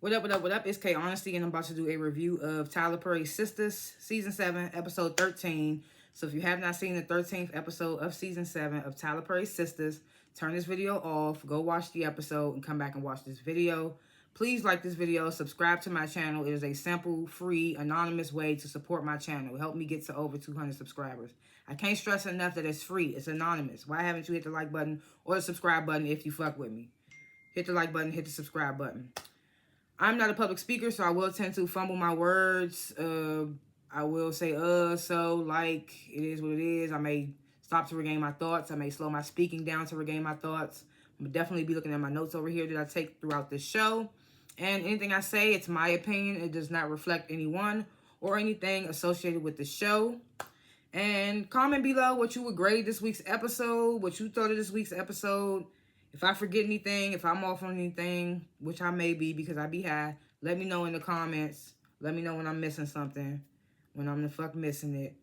What up, what up, what up? It's K.Honesty, and I'm about to do a review of Tyler Perry's Sistas, Season 7, Episode 13. So if you have not seen the 13th episode of Season 7 of Tyler Perry's Sistas, turn this video off, go watch the episode, and come back and watch this video. Please like this video, subscribe to my channel. It is a simple, free, anonymous way to support my channel. Help me get to over 200 subscribers. I can't stress enough that it's free. It's anonymous. Why haven't you hit the like button or the subscribe button if you fuck with me? Hit the like button, hit the subscribe button. I'm not a public speaker, so I will tend to fumble my words. I will say, so, like, it is what it is. I may stop to regain my thoughts. I may slow my speaking down to regain my thoughts. I'm definitely be looking at my notes over here that I take throughout this show. And anything I say, it's my opinion. It does not reflect anyone or anything associated with the show. And comment below what you would grade this week's episode, what you thought of this week's episode. If I forget anything, if I'm off on anything, which I may be because I be high, let me know in the comments. Let me know when I'm missing something, when I'm the fuck missing it.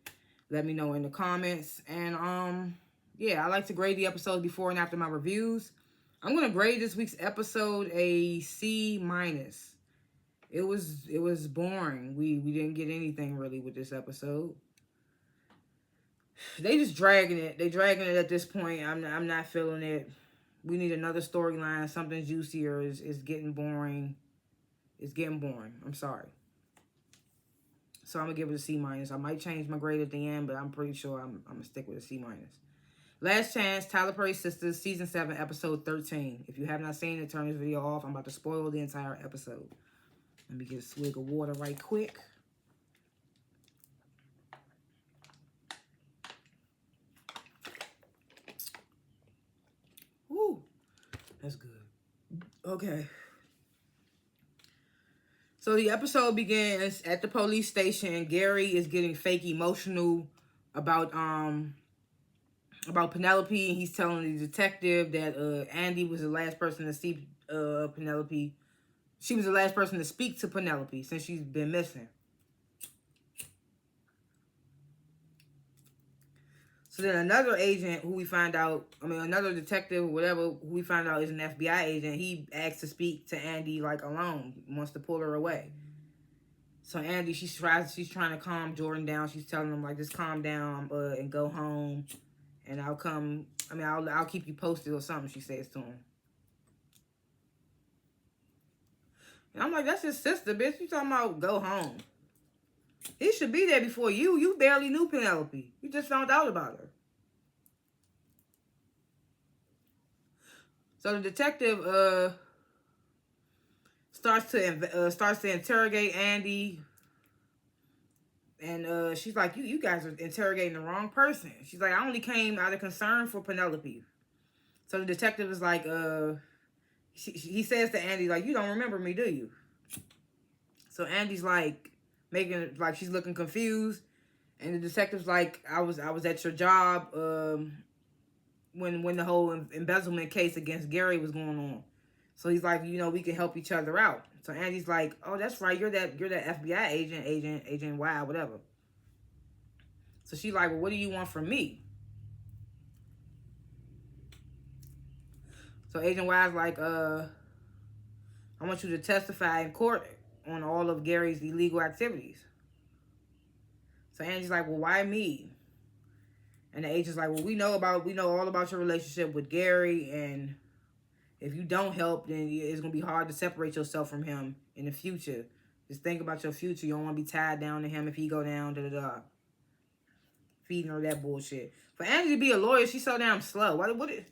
Let me know in the comments. And, yeah, I like to grade the episodes before and after my reviews. I'm going to grade this week's episode a C-. It was boring. We didn't get anything really with this episode. They just dragging it. They dragging it at this point. I'm not feeling it. We need another storyline, something juicier. Is getting boring. It's getting boring. I'm sorry. So I'm going to give it a C-. I might change my grade at the end, but I'm pretty sure I'm going to stick with a C-. Last Chance, Tyler Perry's Sistas, Season 7, Episode 13. If you have not seen it, turn this video off. I'm about to spoil the entire episode. Let me get a swig of water right quick. Woo. That's good. Okay. So the episode begins at the police station. Gary is getting fake emotional about Penelope, and he's telling the detective that Andy was the last person to see Penelope. She was the last person to speak to Penelope since she's been missing. So then another agent who we find out, another detective or whatever, who we find out is an FBI agent, he asks to speak to Andy, like, alone, wants to pull her away. So Andy, she's trying to calm Jordan down. She's telling him, like, just calm down and go home, and I'll come, I'll keep you posted or something, she says to him. And I'm like, that's his sister, bitch. You talking about go home. He should be there before you. You barely knew Penelope. You just found out about her. So the detective starts to interrogate Andy, and she's like, "You guys are interrogating the wrong person." She's like, "I only came out of concern for Penelope." So the detective is like, he says to Andy, like, "You don't remember me, do you?" So Andy's like, making like she's looking confused, and the detective's like, I was at your job when the whole embezzlement case against Gary was going on. So he's like, we can help each other out. So Andy's like, oh, that's right, you're that FBI agent Y, whatever. So she's like, well, what do you want from me? So Agent Y's like, I want you to testify in court on all of Gary's illegal activities. So Angie's like, well, why me? And the agent's like, well, we know all about your relationship with Gary, and if you don't help, then it's going to be hard to separate yourself from him in the future. Just think about your future. You don't want to be tied down to him if he go down, da-da-da. Feeding her that bullshit. For Angie to be a lawyer, she's so damn slow. What is...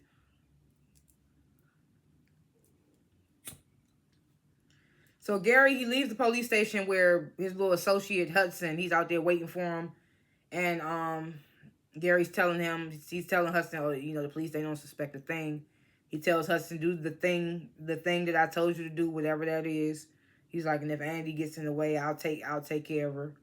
So Gary, he leaves the police station where his little associate Hudson, he's out there waiting for him. And Gary's telling him, he's telling Hudson, oh, the police, they don't suspect a thing. He tells Hudson, do the thing that I told you to do, whatever that is. He's like, and if Andy gets in the way, I'll take care of her.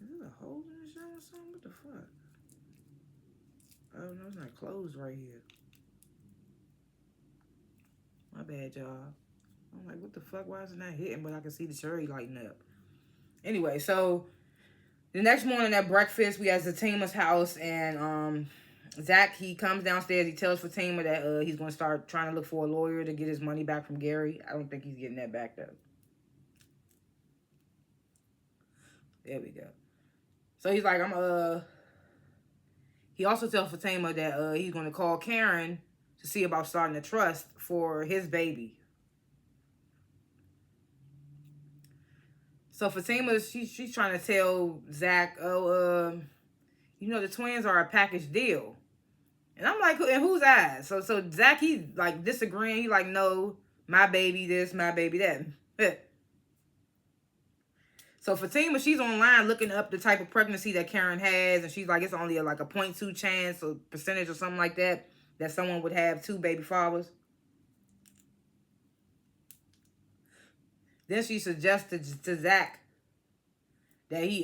Is there a hole in the show or something? What the fuck? Oh, no, it's not closed right here. My bad, y'all. I'm like, what the fuck? Why is it not hitting? But I can see the cherry lighting up. Anyway, so the next morning at breakfast, we at Zatima's house, and Zach, he comes downstairs. He tells Fatima that he's going to start trying to look for a lawyer to get his money back from Gary. I don't think he's getting that back, though. There we go. So he's like, he also tells Fatima that he's going to call Karen to see about starting a trust for his baby. So Fatima, she's trying to tell Zach, the twins are a package deal. And I'm like, in whose eyes? So Zach, he's like disagreeing. He's like, no, my baby this, my baby that. So Fatima, she's online looking up the type of pregnancy that Karen has, and she's like, it's only like a 0.2 chance or percentage or something like that someone would have 2 baby fathers. Then she suggested to Zach that he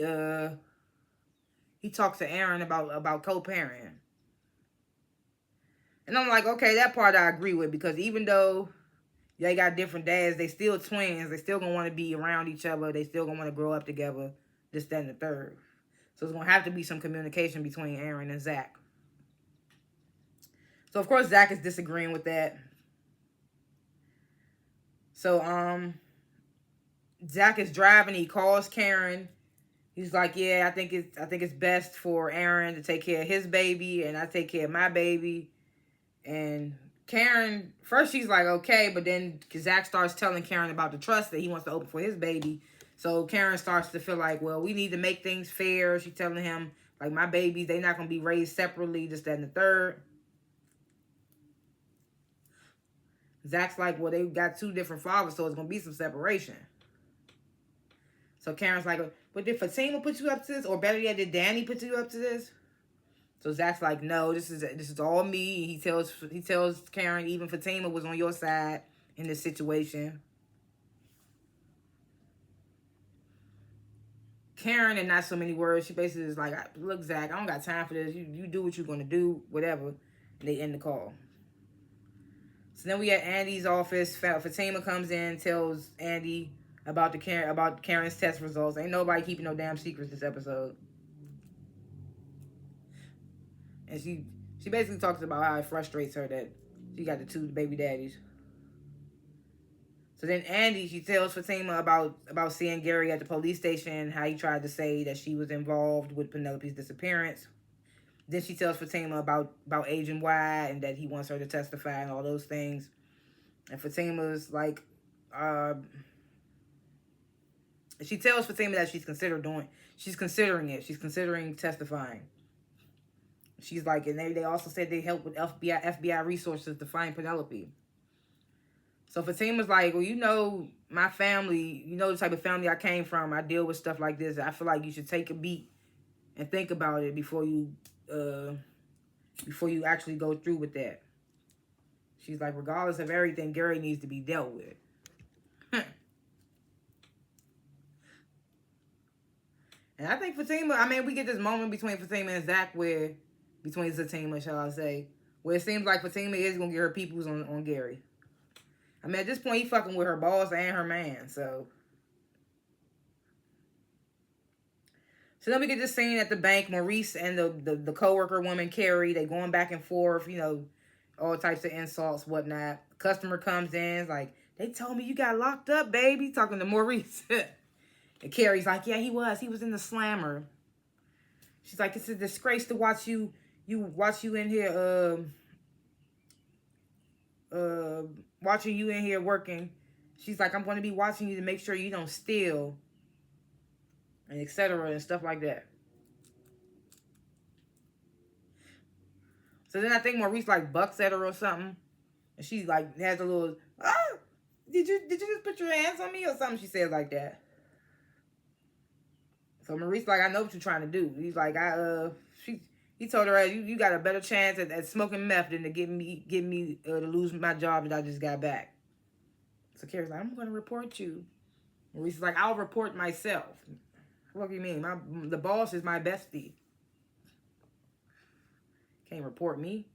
talks to Aaron about co-parenting. And I'm like, okay, that part I agree with, because even though they got different dads, they still twins. They still gonna want to be around each other. They still gonna want to grow up together, this, that, and the third. So it's gonna have to be some communication between Aaron and Zach. So of course Zach is disagreeing with that. So Zach is driving. He calls Karen. He's like, yeah, I think it's best for Aaron to take care of his baby, and I take care of my baby. And Karen, first she's like, okay, but then Zach starts telling Karen about the trust that he wants to open for his baby. So Karen starts to feel like, well, we need to make things fair. She's telling him, like, my babies, they're not going to be raised separately, this, that, and the third. Zach's like, well, they got 2 different fathers, so it's going to be some separation. So Karen's like, but did Fatima put you up to this? Or better yet, did Danny put you up to this? So Zach's like, no, this is all me. He tells Karen, even Fatima was on your side in this situation. Karen, in not so many words, she basically is like, look, Zach, I don't got time for this. You do what you're going to do, whatever. And they end the call. So then we at Andy's office. Fatima comes in, tells Andy about Karen's test results. Ain't nobody keeping no damn secrets this episode. And she basically talks about how it frustrates her that she got the 2 baby daddies. So then Andy, she tells Fatima about seeing Gary at the police station, how he tried to say that she was involved with Penelope's disappearance. Then she tells Fatima about Agent Y and that he wants her to testify and all those things. And Fatima's like, she tells Fatima that she's considering it. She's considering testifying. She's like, and they also said they help with FBI resources to find Penelope. So Fatima's like, well, my family, the type of family I came from. I deal with stuff like this. I feel like you should take a beat and think about it before you actually go through with that. She's like, regardless of everything, Gary needs to be dealt with. And I think Fatima, we get this moment between Fatima and Zach between Fatima, shall I say, where it seems like Fatima is going to get her peoples on Gary. At this point, he fucking with her boss and her man, so. So then we get this scene at the bank. Maurice and the co-worker woman, Carrie, they going back and forth, all types of insults, whatnot. Customer comes in, is like, they told me you got locked up, baby, talking to Maurice. And Carrie's like, yeah, he was in the slammer. She's like, it's a disgrace to watch you in here, watching you in here working. She's like, I'm going to be watching you to make sure you don't steal, and etc. and stuff like that. So then I think Maurice like bucks at her or something, and she like has a little, did you just put your hands on me or something? She says like that. So Maurice like, I know what you're trying to do. He's like, he told her, you got a better chance at smoking meth than to get me to lose my job that I just got back. So Carrie's like, I'm going to report you. Maurice is like, I'll report myself. What do you mean? The boss is my bestie. Can't report me.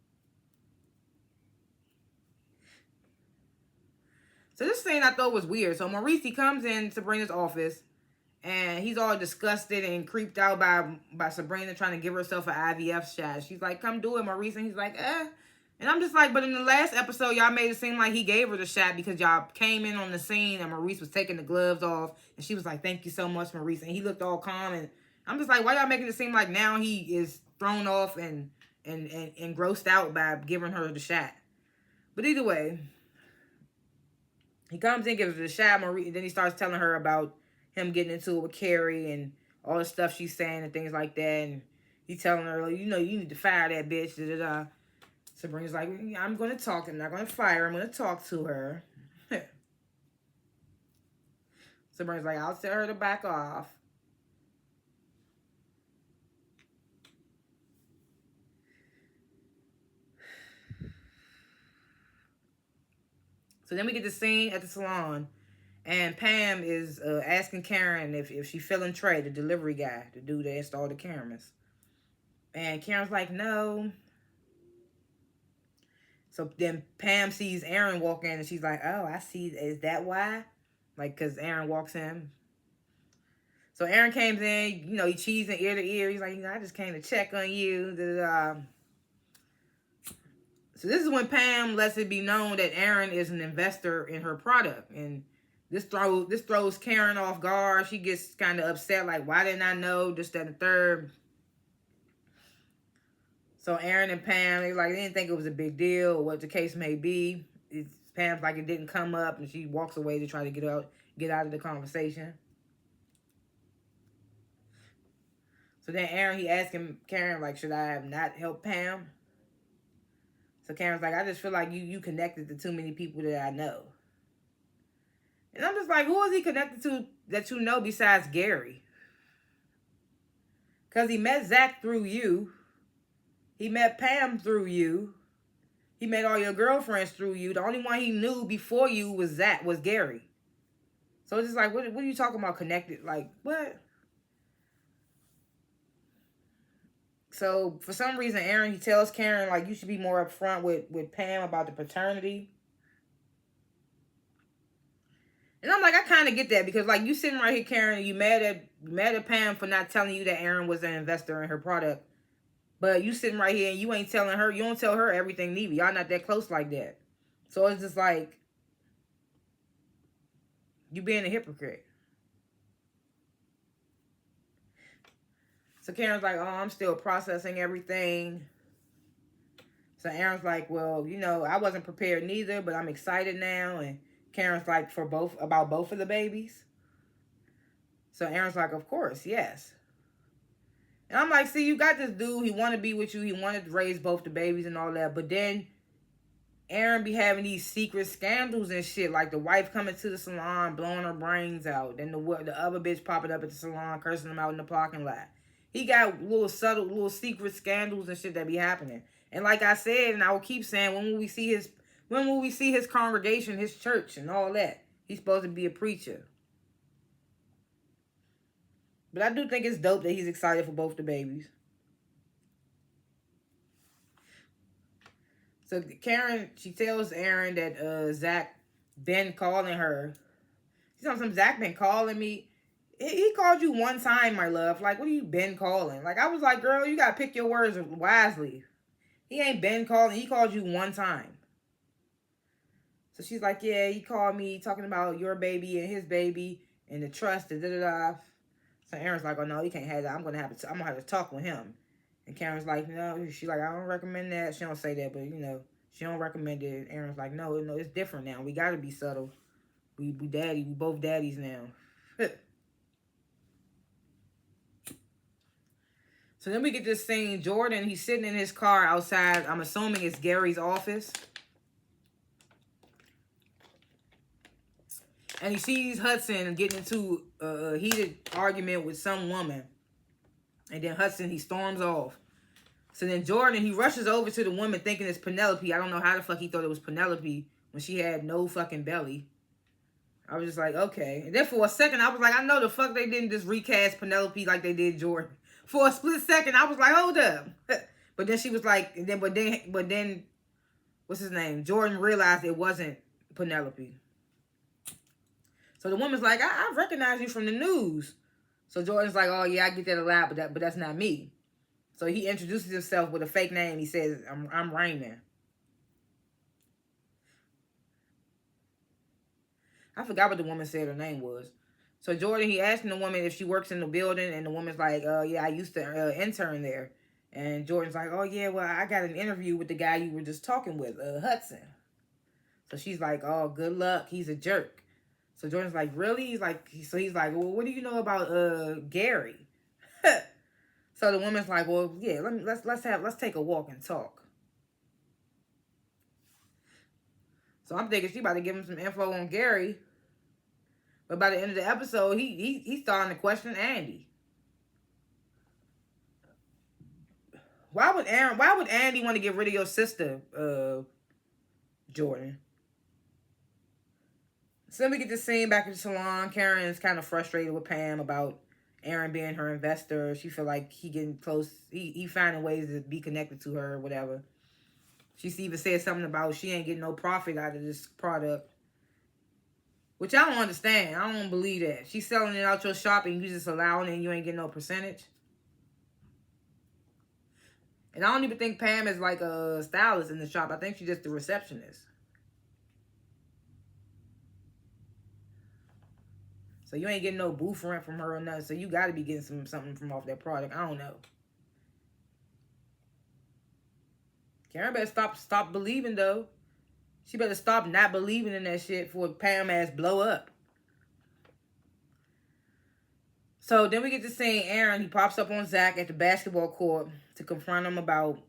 So this thing I thought was weird. So Maurice, he comes in to bring his office, And he's all disgusted and creeped out by Sabrina trying to give herself an IVF shot. She's like, come do it, Maurice. And he's like, eh. And I'm just like, but in the last episode, y'all made it seem like he gave her the shot because y'all came in on the scene and Maurice was taking the gloves off. And she was like, thank you so much, Maurice. And he looked all calm. And I'm just like, why y'all making it seem like now he is thrown off and grossed out by giving her the shot? But either way, he comes in, gives her the shot, Maurice, and then he starts telling her about him getting into it with Carrie and all the stuff she's saying and things like that. And he's telling her, you know, you need to fire that bitch, da-da-da. Sabrina's like, I'm going to talk. I'm not going to fire her. I'm going to talk to her. Sabrina's like, I'll tell her to back off. So then we get the scene at the salon. And Pam is asking Karen if she feeling Trey, the delivery guy, the dude that installed the cameras. And Karen's like, no. So then Pam sees Aaron walk in and she's like, oh, I see. Is that why? Like, because Aaron walks in. So Aaron comes in, you know, he cheesing ear to ear. He's like, you know, I just came to check on you. So this is when Pam lets it be known that Aaron is an investor in her product. And this throws Karen off guard. She gets kind of upset, like, why didn't I know? This, that, and the third. So Aaron and Pam, they didn't think it was a big deal or what the case may be. Pam's like, it didn't come up, and she walks away to try to get out of the conversation. So then Aaron, he asking Karen, like, should I have not helped Pam? So Karen's like, I just feel like you connected to too many people that I know. And I'm just like, who is he connected to that you know besides Gary? Because he met Zach through you. He met Pam through you. He met all your girlfriends through you. The only one he knew before you was Gary. So it's just like, what are you talking about connected? Like, what? So for some reason, Aaron, he tells Karen, like, you should be more upfront with Pam about the paternity. And I'm like, I kind of get that because, like, you sitting right here, Karen, and you mad at Pam for not telling you that Aaron was an investor in her product. But you sitting right here and you ain't telling her, you don't tell her everything neither. Y'all not that close like that. So it's just like, you being a hypocrite. So Karen's like, oh, I'm still processing everything. So Aaron's like, well, you know, I wasn't prepared neither, but I'm excited now. And Karen's like, about both of the babies. So Aaron's like, of course, yes. And I'm like, see, you got this dude. He want to be with you. He wanted to raise both the babies and all that. But then Aaron be having these secret scandals and shit. Like the wife coming to the salon, blowing her brains out. Then the other bitch popping up at the salon, cursing him out in the parking lot. He got little secret scandals and shit that be happening. And like I said, and I will keep saying, when will we see his congregation, his church, and all that? He's supposed to be a preacher. But I do think it's dope that he's excited for both the babies. So Karen, she tells Aaron that Zach been calling her. She's on some Zach been calling me. He called you one time, my love. Like, what have you been calling? Like, I was like, girl, you got to pick your words wisely. He ain't been calling. He called you one time. So she's like, yeah, he called me talking about your baby and his baby and the trust and da-da-da. So Aaron's like, oh, no, he can't have that. I'm going to have to talk with him. And Karen's like, no. She's like, I don't recommend that. She don't say that, but, you know, she don't recommend it. Aaron's like, no, it's different now. We got to be subtle. We both daddies now. So then we get this scene. Jordan, he's sitting in his car outside. I'm assuming it's Gary's office. And he sees Hudson getting into a heated argument with some woman. And then Hudson, he storms off. So then Jordan, he rushes over to the woman thinking it's Penelope. I don't know how the fuck he thought it was Penelope when she had no fucking belly. I was just like, okay. And then for a second, I was like, I know the fuck they didn't just recast Penelope like they did Jordan. For a split second, I was like, hold up. But then she was like, but then, what's his name? Jordan realized it wasn't Penelope. So the woman's like, I recognize you from the news. So Jordan's like, oh yeah, I get that a lot, but that's not me. So he introduces himself with a fake name. He says, I'm Raymond. I forgot what the woman said her name was. So Jordan, he asked the woman if she works in the building, and the woman's like, yeah, I used to intern there. And Jordan's like, oh yeah, well, I got an interview with the guy you were just talking with, Hudson. So she's like, oh, good luck. He's a jerk. So Jordan's like, really? He's like, well, what do you know about Gary? So the woman's like, well, yeah, let's take a walk and talk. So I'm thinking she about to give him some info on Gary. But by the end of the episode, he's starting to question Andy. Why would Andy want to get rid of your sister, Jordan? So then we get this scene back in the salon. Karen is kind of frustrated with Pam about Aaron being her investor. She feel like he getting close. He finding ways to be connected to her or whatever. She even said something about she ain't getting no profit out of this product. Which I don't understand. I don't believe that. She's selling it out your shop and you just allowing it and you ain't getting no percentage. And I don't even think Pam is like a stylist in the shop. I think she's just the receptionist. So you ain't getting no booth rent from her or nothing. So you got to be getting something from off that product. I don't know. Karen better stop believing though. She better stop not believing in that shit before Pam ass blow up. So then we get to seeing Aaron. He pops up on Zach at the basketball court to confront him about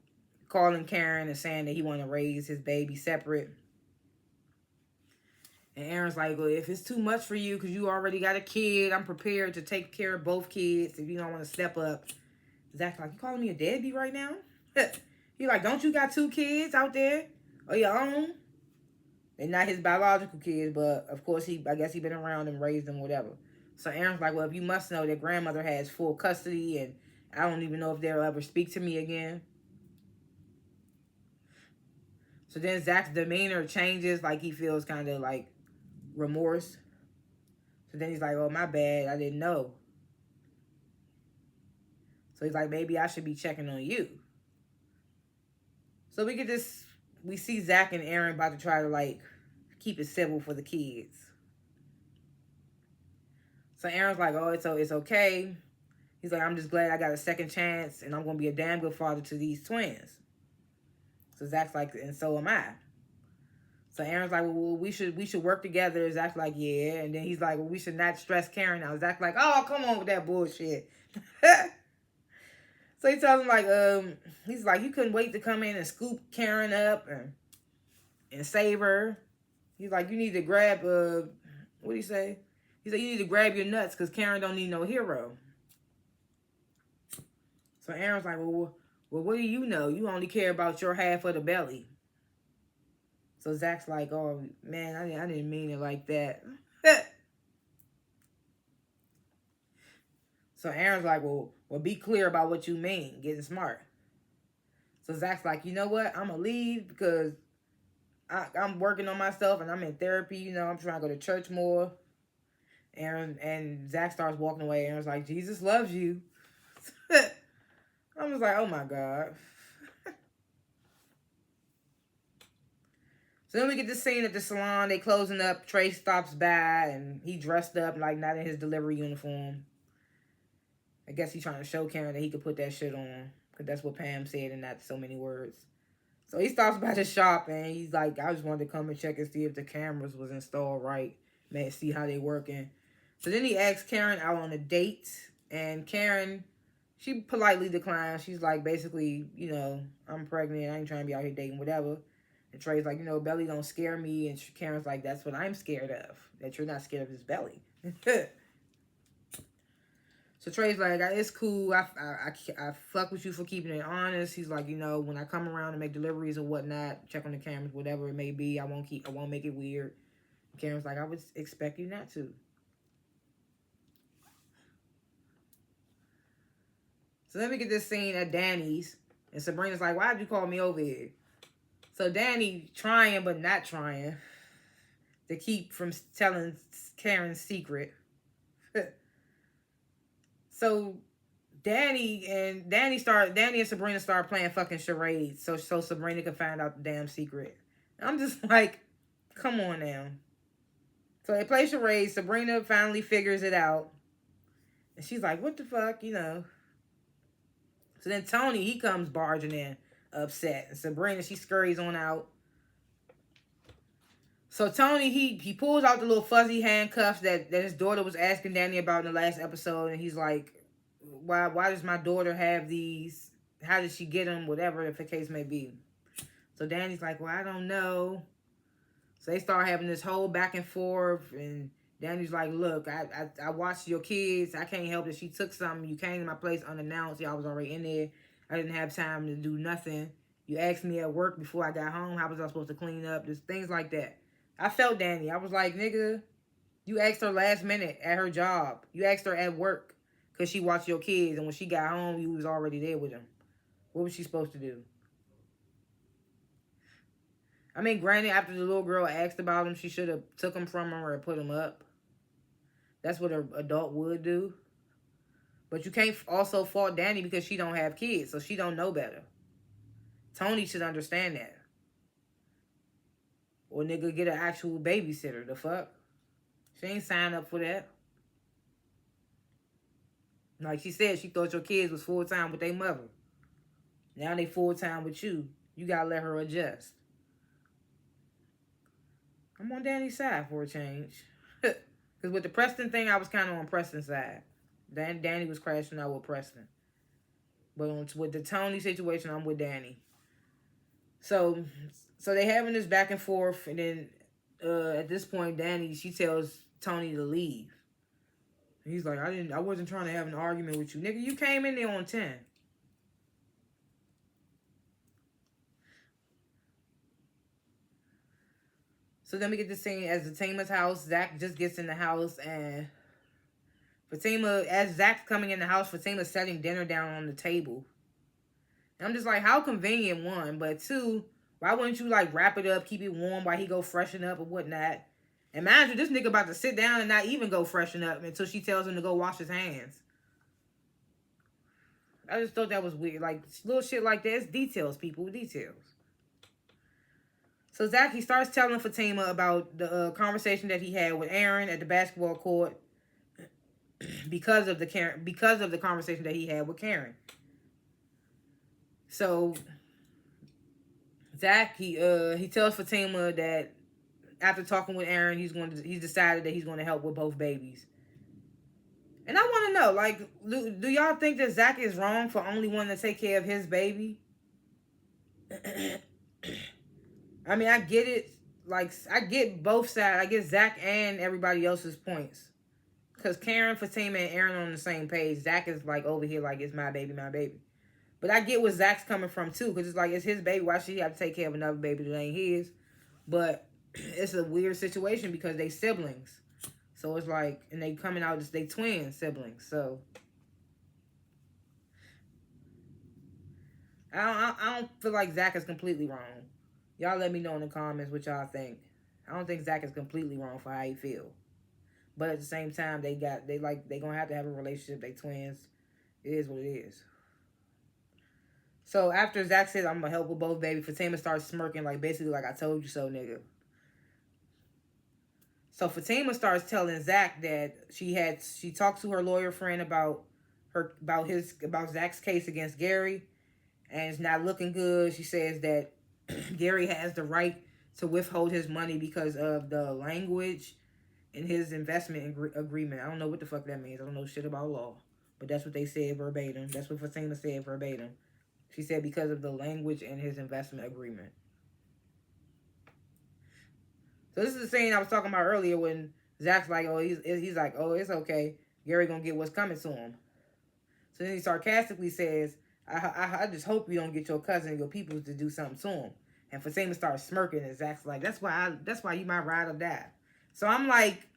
calling Karen and saying that he want to raise his baby separate. And Aaron's like, well, if it's too much for you because you already got a kid, I'm prepared to take care of both kids if you don't want to step up. Zach's like, you calling me a deadbeat right now? He's like, don't you got 2 kids out there of your own? They're not his biological kids, but of course, I guess he been around and raised them, whatever. So Aaron's like, well, if you must know, their grandmother has full custody, and I don't even know if they'll ever speak to me again. So then Zach's demeanor changes, like he feels kind of like remorse. So then he's like, oh, my bad, I didn't know. So he's like, maybe I should be checking on you. So we see Zach and Aaron about to try to like keep it civil for the kids. So Aaron's like, oh, it's okay. He's like, I'm just glad I got a second chance and I'm going to be a damn good father to these twins. So Zach's like, and so am I. So Aaron's like, well, we should work together. Zach's like, yeah. And then he's like, well, we should not stress Karen out. Zach's like, oh, come on with that bullshit. So he tells him like, he's like, you couldn't wait to come in and scoop Karen up and save her. He's like, you need to grab, what do you say? He's like, you need to grab your nuts because Karen don't need no hero. So Aaron's like, well, what do you know? You only care about your half of the belly. So Zach's like, oh, man, I didn't mean it like that. So Aaron's like, well, be clear about what you mean, getting smart. So Zach's like, you know what? I'm going to leave because I'm working on myself and I'm in therapy. You know, I'm trying to go to church more. And Zach starts walking away. Aaron's like, Jesus loves you. I'm just like, oh my God. So then we get this scene at the salon. They closing up. Trey stops by and he dressed up like not in his delivery uniform. I guess he's trying to show Karen that he could put that shit on. Because that's what Pam said in not so many words. So he stops by the shop and he's like, I just wanted to come and check and see if the cameras was installed right. Man, see how they working. So then he asks Karen out on a date. And Karen, she politely declines. She's like, basically, you know, I'm pregnant. I ain't trying to be out here dating, whatever. And Trey's like, you know, belly don't scare me. And Karen's like, that's what I'm scared of. That you're not scared of his belly. So Trey's like, it's cool. I fuck with you for keeping it honest. He's like, you know, when I come around and make deliveries or whatnot, check on the cameras, whatever it may be, I won't make it weird. Karen's like, I would expect you not to. So then we get this scene at Danny's, and Sabrina's like, why did you call me over here? So Danny trying but not trying to keep from telling Karen's secret. So Danny and Sabrina start playing fucking charades so Sabrina can find out the damn secret. I'm just like, come on now. So they play charades. Sabrina finally figures it out. And she's like, what the fuck, you know. So then Tony, he comes barging in, upset. And Sabrina, she scurries on out. So Tony, he pulls out the little fuzzy handcuffs that his daughter was asking Danny about in the last episode. And he's like, why does my daughter have these? How did she get them? Whatever the case may be. So Danny's like, well, I don't know. So they start having this whole back and forth. And Danny's like, look, I watched your kids. I can't help it. She took something. You came to my place unannounced. Y'all was already in there. I didn't have time to do nothing. You asked me at work before I got home. How was I supposed to clean up? Just things like that. I felt Danny. I was like, nigga, you asked her last minute at her job. You asked her at work because she watched your kids. And when she got home, you was already there with them. What was she supposed to do? I mean, granted, after the little girl asked about him, she should have took him from her or put him up. That's what an adult would do. But you can't also fault Danny because she don't have kids, so she don't know better. Tony should understand that. Or nigga, get an actual babysitter. The fuck? She ain't signed up for that. Like she said, she thought your kids was full-time with their mother. Now they full-time with you. You gotta let her adjust. I'm on Danny's side for a change. Because with the Preston thing, I was kind of on Preston's side. Danny was crashing out with Preston. But with the Tony situation, I'm with Danny. So they having this back and forth, and then at this point, Danny, she tells Tony to leave. He's like, I wasn't trying to have an argument with you. Nigga, you came in there on 10. So then we get this scene as Fatima's house. Zach just gets in the house, and Fatima, as Zach's coming in the house, Fatima's setting dinner down on the table. And I'm just like, how convenient, one. But two, why wouldn't you, like, wrap it up, keep it warm while he go freshen up or whatnot? And mind you, this nigga about to sit down and not even go freshen up until she tells him to go wash his hands. I just thought that was weird. Like, little shit like that. It's details, people. Details. So Zach, he starts telling Fatima about the conversation that he had with Aaron at the basketball court because of the conversation that he had with Karen. So Zach, he tells Fatima that after talking with Aaron, he's decided that he's going to help with both babies. And I want to know, like, do y'all think that Zach is wrong for only wanting to take care of his baby? I mean, I get it. Like, I get both sides. I get Zach and everybody else's points. Because Karen, Fatima, and Aaron are on the same page. Zach is, like, over here like, it's my baby, my baby. But I get where Zach's coming from, too. Because it's like, it's his baby. Why should he have to take care of another baby that ain't his? But it's a weird situation because they siblings. So it's like, and they coming out, they twin siblings. So I don't feel like Zach is completely wrong. Y'all let me know in the comments what y'all think. I don't think Zach is completely wrong for how he feel. But at the same time, they gonna have to have a relationship. They twins. It is what it is. So after Zach says, I'm gonna help with both baby, Fatima starts smirking, like basically like, I told you so, nigga. So Fatima starts telling Zach that she talked to her lawyer friend about Zach's case against Gary, and it's not looking good. She says that Gary has the right to withhold his money because of the language in his investment agreement. I don't know what the fuck that means. I don't know shit about law, but that's what they said verbatim. That's what Fatima said verbatim. She said because of the language in his investment agreement. So this is the scene I was talking about earlier when Zach's like, oh, he's like, oh, it's okay. Gary gonna get what's coming to him. So then he sarcastically says, I just hope you don't get your cousin and your people to do something to him. And Fatima starts smirking, and Zach's like, that's why you might ride or die. So I'm like,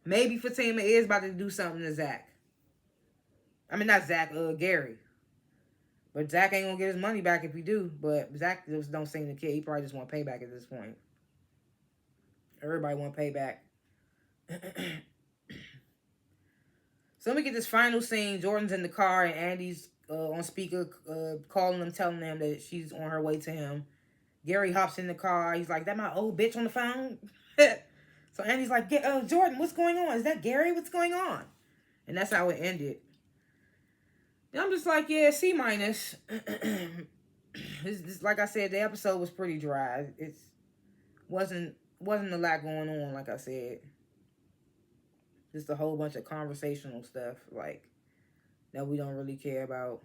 maybe Fatima is about to do something to Zach. I mean, not Zach, Gary. But Zach ain't gonna get his money back if he do. But Zach just don't seem to care. He probably just want payback at this point. Everybody want payback. So let me get this final scene. Jordan's in the car and Andy's on speaker calling him, telling them that she's on her way to him. Gary hops in the car. He's like, that my old bitch on the phone? So Andy's like, Jordan, what's going on? Is that Gary? What's going on? And that's how it ended. And I'm just like, yeah, C-. It's like I said, the episode was pretty dry. It wasn't a lot going on, like I said. Just a whole bunch of conversational stuff, like, that we don't really care about.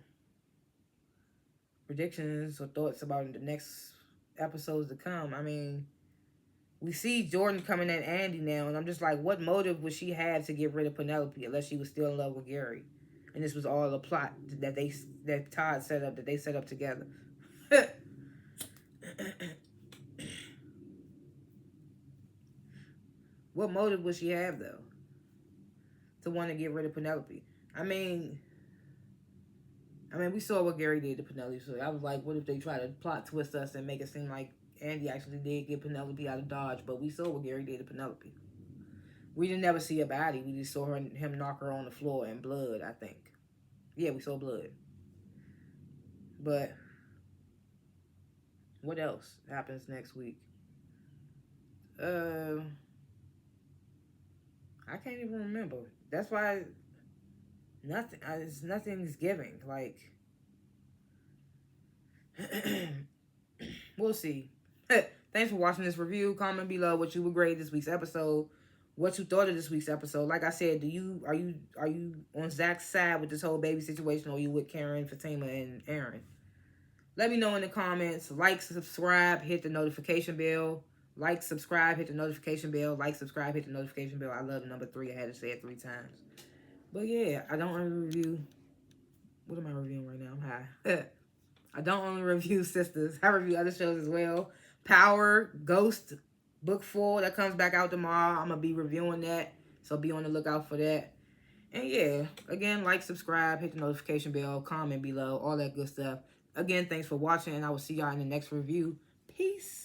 Predictions or thoughts about the next episodes to come. I mean, we see Jordan coming at Andy now, and I'm just like, what motive would she have to get rid of Penelope unless she was still in love with Gary? And this was all a plot that Todd set up, that they set up together. What motive would she have, though, to want to get rid of Penelope? I mean, we saw what Gary did to Penelope, so I was like, what if they try to plot twist us and make it seem like Andy actually did get Penelope out of Dodge? But we saw what Gary did to Penelope. We didn't never see a body. We just saw him knock her on the floor and blood, I think. Yeah, we saw blood. But what else happens next week? I can't even remember. That's why nothing's giving. Like, we'll see. Thanks for watching this review. Comment below what you would grade this week's episode. What you thought of this week's episode. Like I said, are you on Zach's side with this whole baby situation, or are you with Karen, Fatima, and Aaron? Let me know in the comments. Like, subscribe, hit the notification bell. Like, subscribe, hit the notification bell. Like, subscribe, hit the notification bell. I love the number 3. I had to say it 3 times. But yeah, I don't only review... What am I reviewing right now? I'm high. I don't only review Sistas. I review other shows as well. Power, Ghost, Book 4, that comes back out tomorrow. I'm going to be reviewing that, so be on the lookout for that. And yeah, again, like, subscribe, hit the notification bell, comment below, all that good stuff. Again, thanks for watching, and I will see y'all in the next review. Peace.